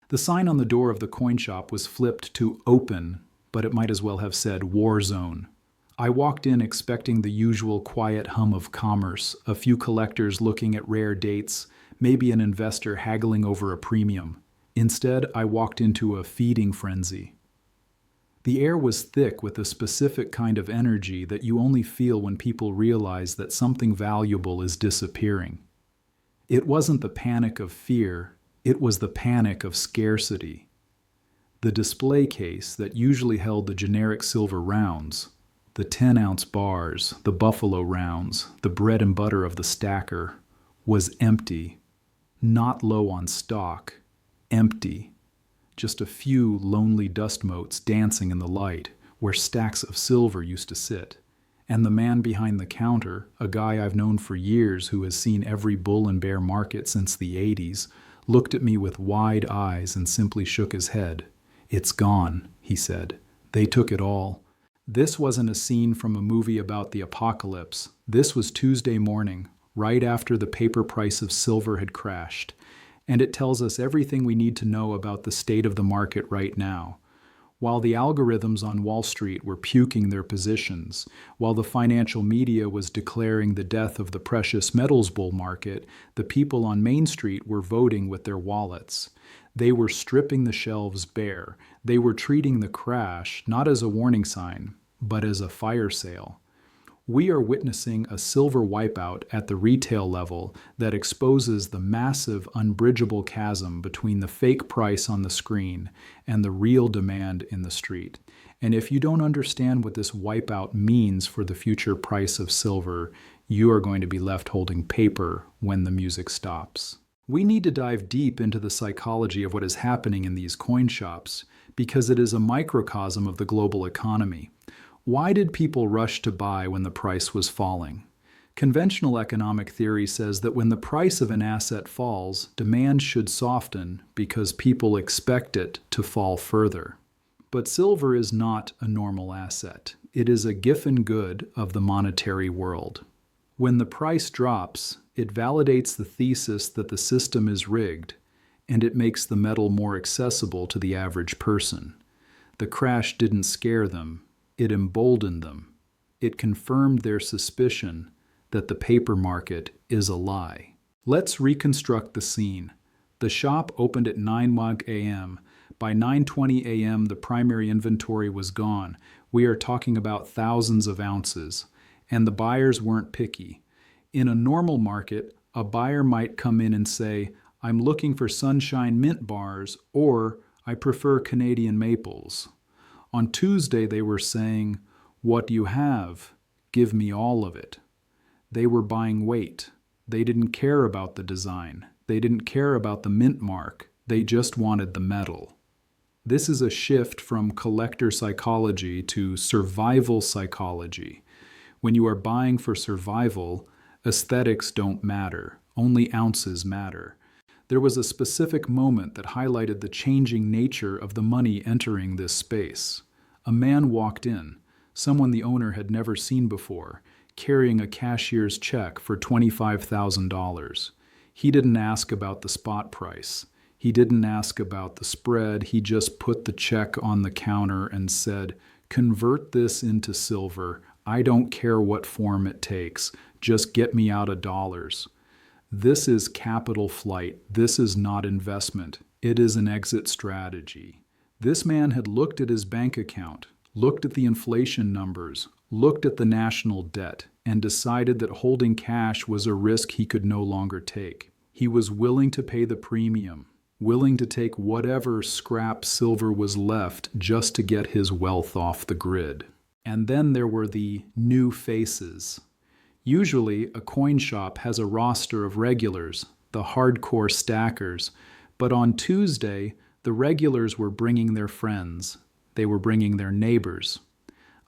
The sign on the door of the coin shop was flipped to open, but it might as well have said war zone. I walked in expecting the usual quiet hum of commerce, a few collectors looking at rare dates, maybe an investor haggling over a premium. Instead, I walked into a feeding frenzy. The air was thick with a specific kind of energy that you only feel when people realize that something valuable is disappearing. It wasn't the panic of fear, it was the panic of scarcity. The display case that usually held the generic silver rounds, the 10-ounce bars, the buffalo rounds, the bread and butter of the stacker, was empty, not low on stock, empty. Just a few lonely dust motes dancing in the light where stacks of silver used to sit. And the man behind the counter, a guy I've known for years who has seen every bull and bear market since the 80s, looked at me with wide eyes and simply shook his head. "It's gone," he said. "They took it all." This wasn't a scene from a movie about the apocalypse. This was Tuesday morning, right after the paper price of silver had crashed. And it tells us everything we need to know about the state of the market right now. While the algorithms on Wall Street were puking their positions, while the financial media was declaring the death of the precious metals bull market, the people on Main Street were voting with their wallets. They were stripping the shelves bare. They were treating the crash not as a warning sign, but as a fire sale. We are witnessing a silver wipeout at the retail level that exposes the massive, unbridgeable chasm between the fake price on the screen and the real demand in the street. And if you don't understand what this wipeout means for the future price of silver, you are going to be left holding paper when the music stops. We need to dive deep into the psychology of what is happening in these coin shops because it is a microcosm of the global economy. Why did people rush to buy when the price was falling? Conventional economic theory says that when the price of an asset falls, demand should soften because people expect it to fall further. But silver is not a normal asset. It is a giffen good of the monetary world. When the price drops, it validates the thesis that the system is rigged, and it makes the metal more accessible to the average person. The crash didn't scare them. It emboldened them. It confirmed their suspicion that the paper market is a lie. Let's reconstruct the scene. The shop opened at 9 a.m. By 9:20 a.m., the primary inventory was gone. We are talking about thousands of ounces. And the buyers weren't picky. In a normal market, a buyer might come in and say, "I'm looking for Sunshine Mint bars," or "I prefer Canadian maples." On Tuesday, they were saying, "What do you have? Give me all of it." They were buying weight. They didn't care about the design. They didn't care about the mint mark. They just wanted the metal. This is a shift from collector psychology to survival psychology. When you are buying for survival, aesthetics don't matter. Only ounces matter. There was a specific moment that highlighted the changing nature of the money entering this space. A man walked in, someone the owner had never seen before, carrying a cashier's check for $25,000. He didn't ask about the spot price. He didn't ask about the spread. He just put the check on the counter and said, "Convert this into silver. I don't care what form it takes. Just get me out of dollars." This is capital flight. This is not investment. It is an exit strategy. This man had looked at his bank account, looked at the inflation numbers, looked at the national debt, and decided that holding cash was a risk he could no longer take. He was willing to pay the premium, willing to take whatever scrap silver was left just to get his wealth off the grid. And then there were the new faces. Usually, a coin shop has a roster of regulars, the hardcore stackers, but on Tuesday, the regulars were bringing their friends. They were bringing their neighbors.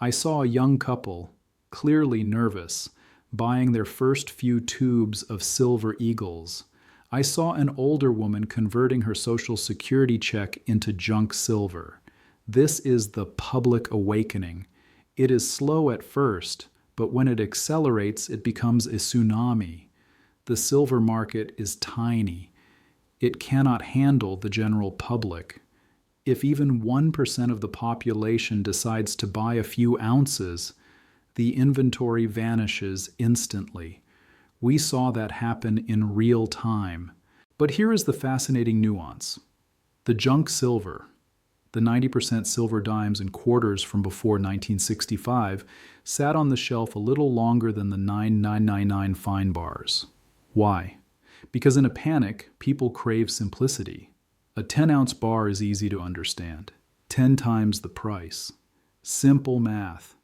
I saw a young couple, clearly nervous, buying their first few tubes of silver eagles. I saw an older woman converting her Social Security check into junk silver. This is the public awakening. It is slow at first, but when it accelerates, it becomes a tsunami. The silver market is tiny. It cannot handle the general public. If even 1% of the population decides to buy a few ounces, the inventory vanishes instantly. We saw that happen in real time. But here is the fascinating nuance. The junk silver, the 90% silver dimes and quarters from before 1965, sat on the shelf a little longer than the 9999 fine bars. Why? Because in a panic, people crave simplicity. A 10-ounce bar is easy to understand. 10 times the price. Simple math.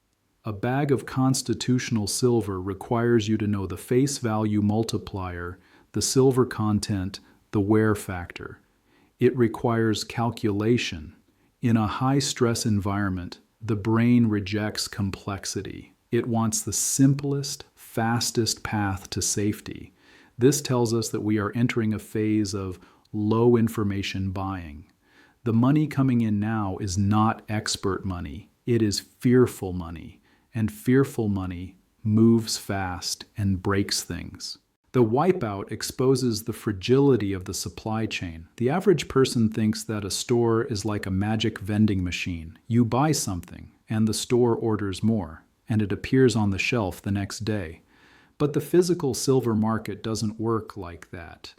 A bag of constitutional silver requires you to know the face value multiplier, the silver content, the wear factor. It requires calculation. In a high-stress environment, the brain rejects complexity. It wants the simplest, fastest path to safety. This tells us that we are entering a phase of low information buying. The money coming in now is not expert money. It is fearful money. And fearful money moves fast and breaks things. The wipeout exposes the fragility of the supply chain. The average person thinks that a store is like a magic vending machine. You buy something, and the store orders more, and it appears on the shelf the next day. But the physical silver market doesn't work like that.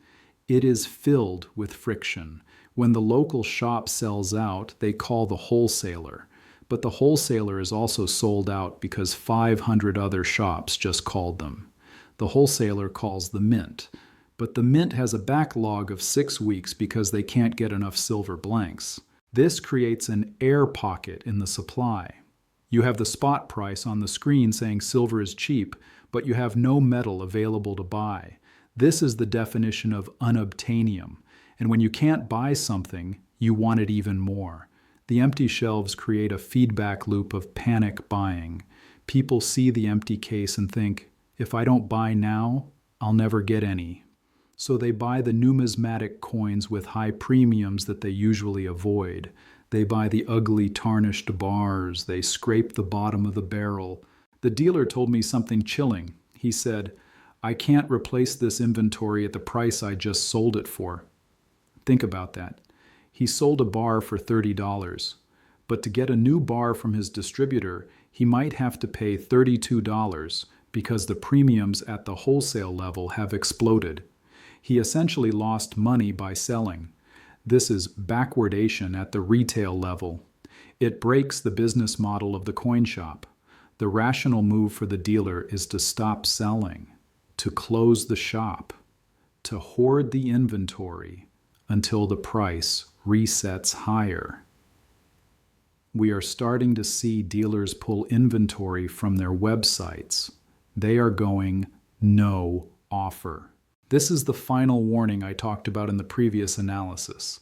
It is filled with friction. When the local shop sells out, they call the wholesaler. But the wholesaler is also sold out because 500 other shops just called them. The wholesaler calls the mint. But the mint has a backlog of 6 weeks because they can't get enough silver blanks. This creates an air pocket in the supply. You have the spot price on the screen saying silver is cheap, but you have no metal available to buy. This is the definition of unobtainium. And when you can't buy something, you want it even more. The empty shelves create a feedback loop of panic buying. People see the empty case and think, if I don't buy now, I'll never get any. So they buy the numismatic coins with high premiums that they usually avoid. They buy the ugly tarnished bars. They scrape the bottom of the barrel. The dealer told me something chilling. He said, I can't replace this inventory at the price I just sold it for. Think about that. He sold a bar for $30, but to get a new bar from his distributor, he might have to pay $32 because the premiums at the wholesale level have exploded. He essentially lost money by selling. This is backwardation at the retail level. It breaks the business model of the coin shop. The rational move for the dealer is to stop selling, to close the shop, to hoard the inventory until the price resets higher. We are starting to see dealers pull inventory from their websites. They are going no offer. This is the final warning I talked about in the previous analysis.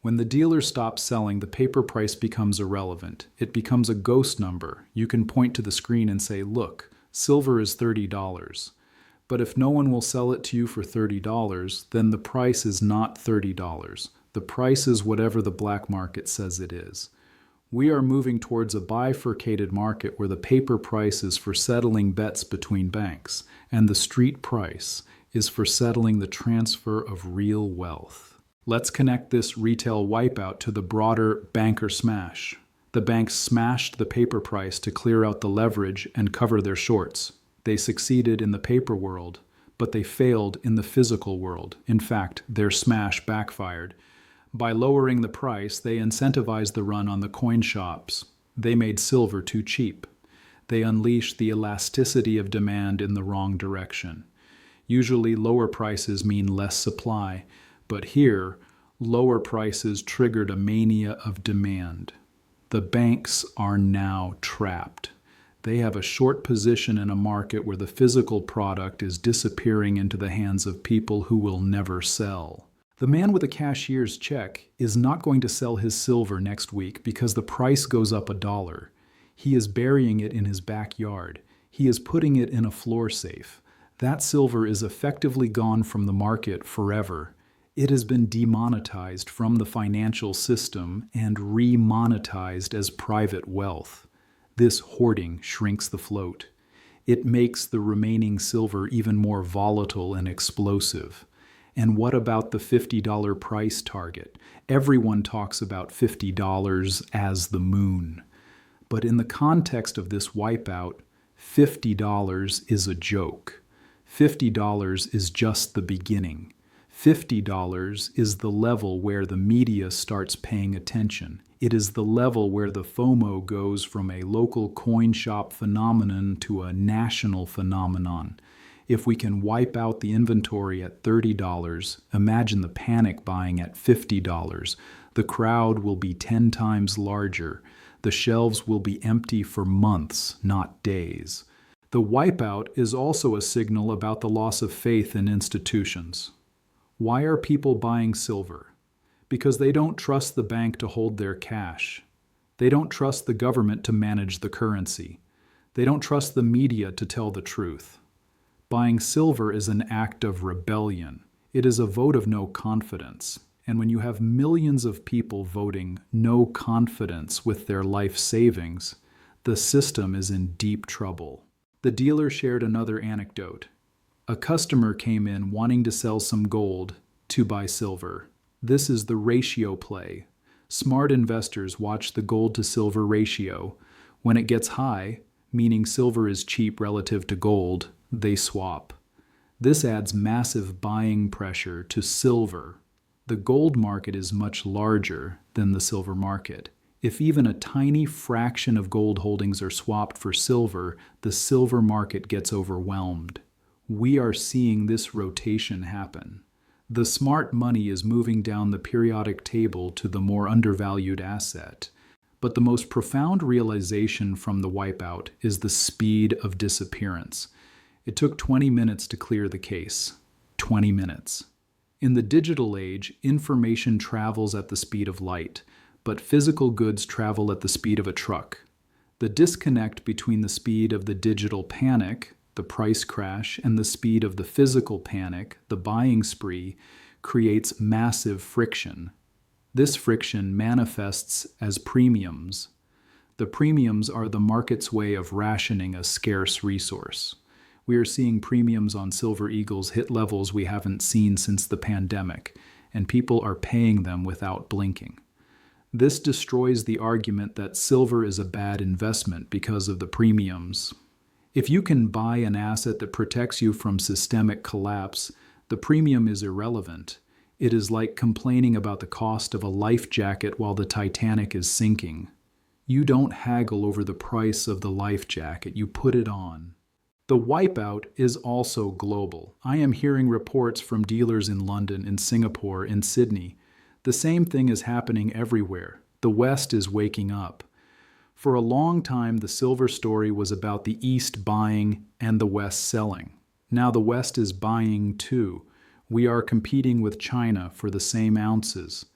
When the dealer stops selling, the paper price becomes irrelevant. It becomes a ghost number. You can point to the screen and say, look, silver is $30. But if no one will sell it to you for $30, then the price is not $30. The price is whatever the black market says it is. We are moving towards a bifurcated market where the paper price is for settling bets between banks, and the street price is for settling the transfer of real wealth. Let's connect this retail wipeout to the broader banker smash. The banks smashed the paper price to clear out the leverage and cover their shorts. They succeeded in the paper world, but they failed in the physical world. In fact, their smash backfired. By lowering the price, they incentivized the run on the coin shops. They made silver too cheap. They unleashed the elasticity of demand in the wrong direction. Usually, lower prices mean less supply, but here, lower prices triggered a mania of demand. The banks are now trapped. They have a short position in a market where the physical product is disappearing into the hands of people who will never sell. The man with a cashier's check is not going to sell his silver next week because the price goes up $1. He is burying it in his backyard. He is putting it in a floor safe. That silver is effectively gone from the market forever. It has been demonetized from the financial system and remonetized as private wealth. This hoarding shrinks the float. It makes the remaining silver even more volatile and explosive. And what about the $50 price target? Everyone talks about $50 as the moon. But in the context of this wipeout, $50 is a joke. $50 is just the beginning. $50 is the level where the media starts paying attention. It is the level where the FOMO goes from a local coin shop phenomenon to a national phenomenon. If we can wipe out the inventory at $30, imagine the panic buying at $50. The crowd will be 10 times larger. The shelves will be empty for months, not days. The wipeout is also a signal about the loss of faith in institutions. Why are people buying silver? Because they don't trust the bank to hold their cash. They don't trust the government to manage the currency. They don't trust the media to tell the truth. Buying silver is an act of rebellion. It is a vote of no confidence. And when you have millions of people voting no confidence with their life savings, the system is in deep trouble. The dealer shared another anecdote. A customer came in wanting to sell some gold to buy silver. This is the ratio play. Smart investors watch the gold to silver ratio. When it gets high, meaning silver is cheap relative to gold, they swap. This adds massive buying pressure to silver. The gold market is much larger than the silver market. If even a tiny fraction of gold holdings are swapped for silver, the silver market gets overwhelmed. We are seeing this rotation happen. The smart money is moving down the periodic table to the more undervalued asset. But the most profound realization from the wipeout is the speed of disappearance. It took 20 minutes to clear the case. 20 minutes. In the digital age, information travels at the speed of light, but physical goods travel at the speed of a truck. The disconnect between the speed of the digital panic, the price crash, and the speed of the physical panic, the buying spree, creates massive friction. This friction manifests as premiums. The premiums are the market's way of rationing a scarce resource. We are seeing premiums on Silver Eagles hit levels we haven't seen since the pandemic, and people are paying them without blinking. This destroys the argument that silver is a bad investment because of the premiums. If you can buy an asset that protects you from systemic collapse, the premium is irrelevant. It is like complaining about the cost of a life jacket while the Titanic is sinking. You don't haggle over the price of the life jacket, you put it on. The wipeout is also global. I am hearing reports from dealers in London, in Singapore, in Sydney. The same thing is happening everywhere. The West is waking up. For a long time, the silver story was about the East buying and the West selling. Now the West is buying too. We are competing with China for the same ounces,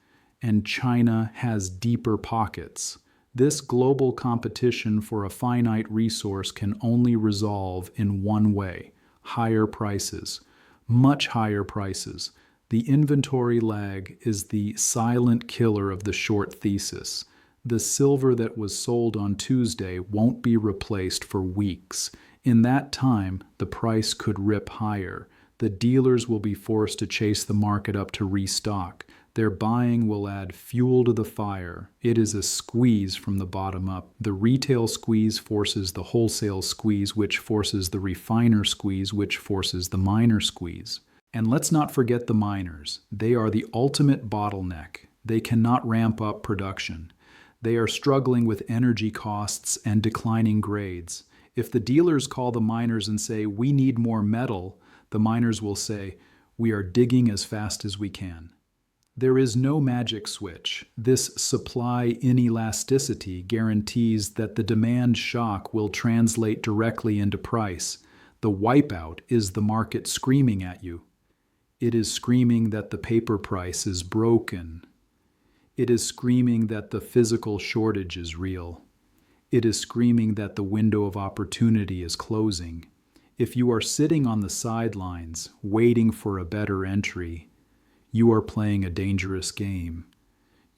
and China has deeper pockets. This global competition for a finite resource can only resolve in one way: higher prices, much higher prices. The inventory lag is the silent killer of the short thesis. The silver that was sold on Tuesday won't be replaced for weeks. In that time, the price could rip higher. The dealers will be forced to chase the market up to restock. Their buying will add fuel to the fire. It is a squeeze from the bottom up. The retail squeeze forces the wholesale squeeze, which forces the refiner squeeze, which forces the miner squeeze. And let's not forget the miners. They are the ultimate bottleneck. They cannot ramp up production. They are struggling with energy costs and declining grades. If the dealers call the miners and say, "We need more metal," the miners will say, "We are digging as fast as we can." There is no magic switch. This supply inelasticity guarantees that the demand shock will translate directly into price. The wipeout is the market screaming at you. It is screaming that the paper price is broken. It is screaming that the physical shortage is real. It is screaming that the window of opportunity is closing. If you are sitting on the sidelines, waiting for a better entry, you are playing a dangerous game.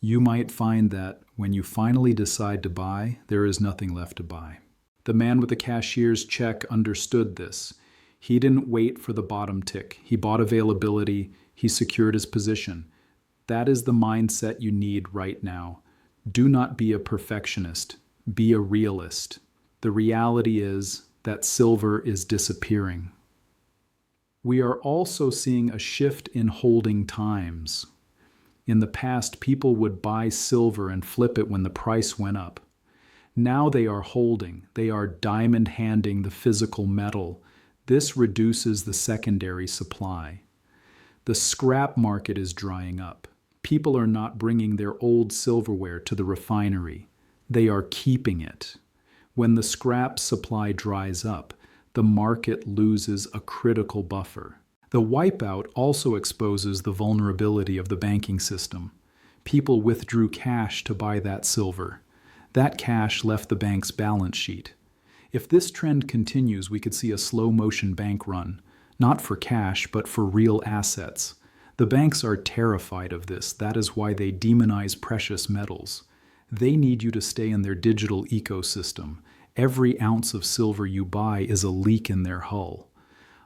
You might find that when you finally decide to buy, there is nothing left to buy. The man with the cashier's check understood this. He didn't wait for the bottom tick. He bought availability. He secured his position. That is the mindset you need right now. Do not be a perfectionist. Be a realist. The reality is that silver is disappearing. We are also seeing a shift in holding times. In the past, people would buy silver and flip it when the price went up. Now they are holding. They are diamond handing the physical metal. This reduces the secondary supply. The scrap market is drying up. People are not bringing their old silverware to the refinery. They are keeping it. When the scrap supply dries up, the market loses a critical buffer. The wipeout also exposes the vulnerability of the banking system. People withdrew cash to buy that silver. That cash left the bank's balance sheet. If this trend continues, we could see a slow-motion bank run, not for cash, but for real assets. The banks are terrified of this. That is why they demonize precious metals. They need you to stay in their digital ecosystem. Every ounce of silver you buy is a leak in their hull.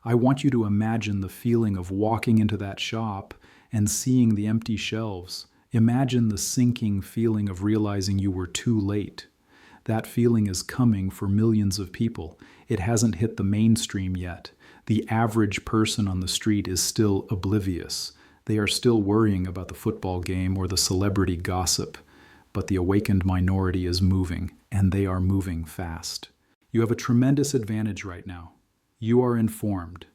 I want you to imagine the feeling of walking into that shop and seeing the empty shelves. Imagine the sinking feeling of realizing you were too late. That feeling is coming for millions of people. It hasn't hit the mainstream yet. The average person on the street is still oblivious. They are still worrying about the football game or the celebrity gossip. But the awakened minority is moving, and they are moving fast. You have a tremendous advantage right now. You are informed.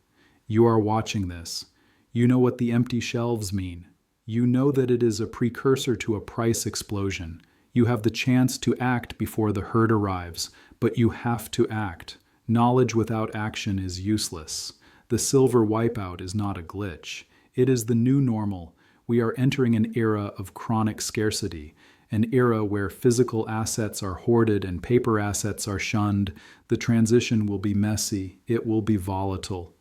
You are watching this. You know what the empty shelves mean. You know that it is a precursor to a price explosion. You have the chance to act before the herd arrives, but you have to act. Knowledge without action is useless. The silver wipeout is not a glitch. It is the new normal. We are entering an era of chronic scarcity, an era where physical assets are hoarded and paper assets are shunned. The transition will be messy. It will be volatile.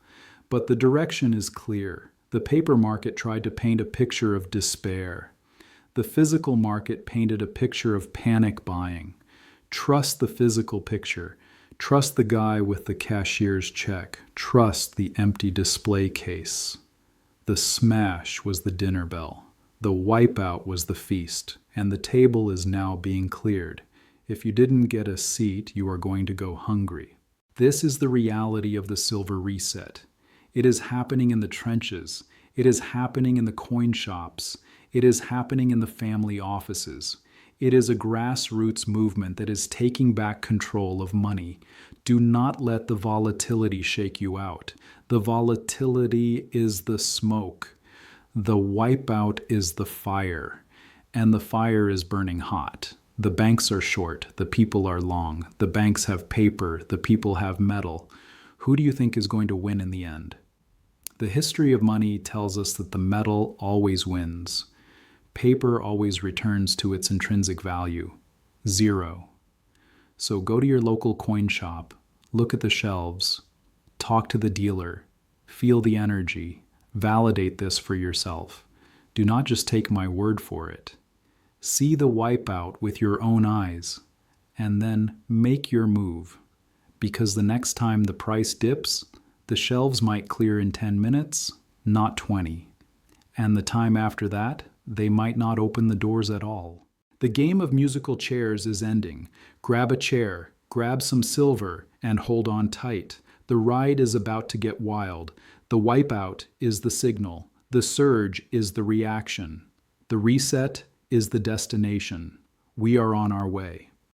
But the direction is clear. The paper market tried to paint a picture of despair. The physical market painted a picture of panic buying. Trust the physical picture. Trust the guy with the cashier's check. Trust the empty display case. The smash was the dinner bell. The wipeout was the feast, and the table is now being cleared. If you didn't get a seat, you are going to go hungry. This is the reality of the silver reset. It is happening in the trenches. It is happening in the coin shops. It is happening in the family offices. It is a grassroots movement that is taking back control of money. Do not let the volatility shake you out. The volatility is the smoke. The wipeout is the fire, and the fire is burning hot. The banks are short, the people are long. The banks have paper, the people have metal. Who do you think is going to win in the end? The history of money tells us that the metal always wins. Paper always returns to its intrinsic value, 0. So go to your local coin shop, look at the shelves, talk to the dealer, feel the energy, validate this for yourself. Do not just take my word for it. See the wipeout with your own eyes, and then make your move. Because the next time the price dips, the shelves might clear in 10 minutes, not 20. And the time after that, they might not open the doors at all. The game of musical chairs is ending. Grab a chair, grab some silver, and hold on tight. The ride is about to get wild. The wipeout is the signal. The surge is the reaction. The reset is the destination. We are on our way.